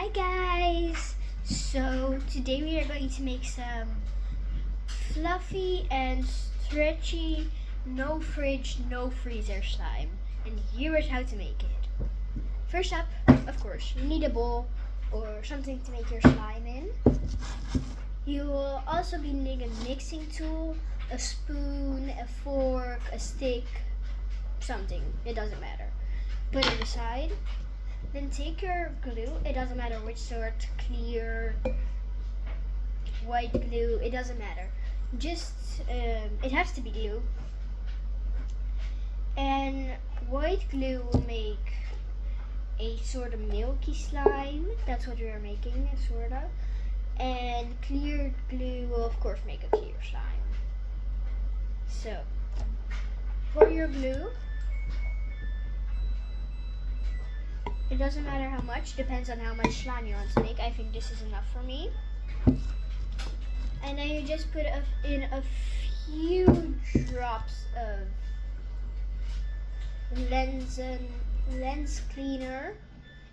Hi guys! So today we are going to make some fluffy and stretchy, no fridge, no freezer slime. And here is how to make it. First up, of course, you need a bowl or something to make your slime in. You will also be needing a mixing tool, a spoon, a fork, a stick, something, it doesn't matter. Put it aside. Then take your glue, it doesn't matter which sort, clear, white glue, it doesn't matter. Just, it has to be glue. And white glue will make a sort of milky slime, that's what we are making, sort of. And clear glue will of course make a clear slime. So, pour your glue. It doesn't matter how much, depends on how much slime you want to make. I think this is enough for me. And then you just put in a few drops of lens cleaner.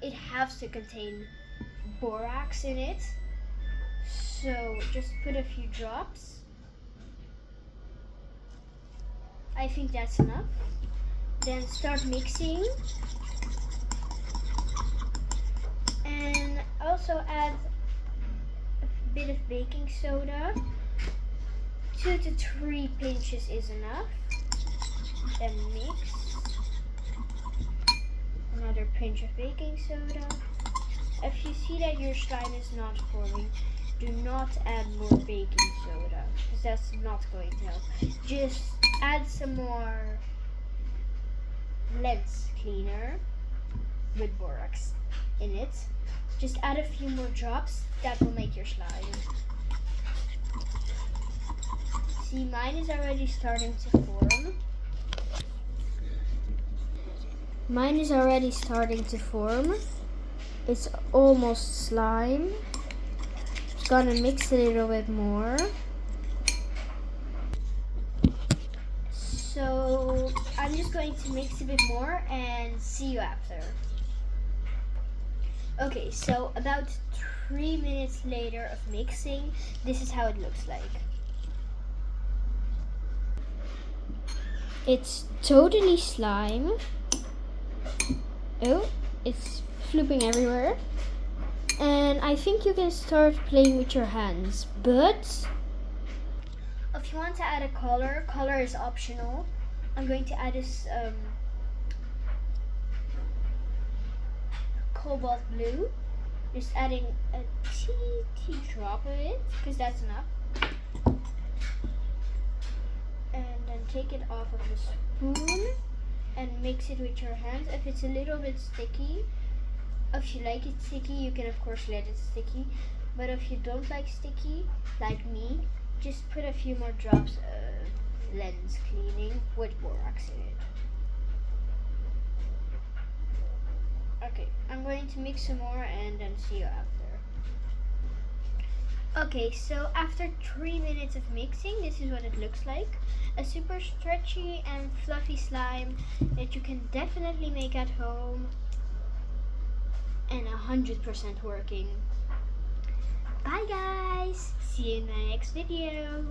It has to contain borax in it. So just put a few drops. I think that's enough. Then start mixing. And also add a bit of baking soda. 2 to 3 pinches is enough. Then mix. Another pinch of baking soda. If you see that your slime is not forming, do not add more baking soda, because that's not going to help. Just add some more lens cleaner with borax in it. Just add a few more drops, that will make your slime. See, mine is already starting to form. Mine is already starting to form. It's almost slime. Just gonna mix a little bit more. So I'm just going to mix a bit more and see you after. Okay, so about 3 minutes later of mixing, this is how it looks like. It's totally slime. Oh, it's flooping everywhere. And I think you can start playing with your hands, but if you want to add a color is optional. I'm going to add this cobalt blue. Just adding a teeny drop of it, because that's enough. And then take it off of the spoon and mix it with your hands. If it's a little bit sticky, if you like it sticky, you can of course let it sticky. But if you don't like sticky, like me, just put a few more drops of lens cleaning with borax in it. Okay, I'm going to mix some more and then see you after. Okay, so after 3 minutes of mixing, this is what it looks like. A super stretchy and fluffy slime that you can definitely make at home and 100% working. Bye guys! See you in the next video!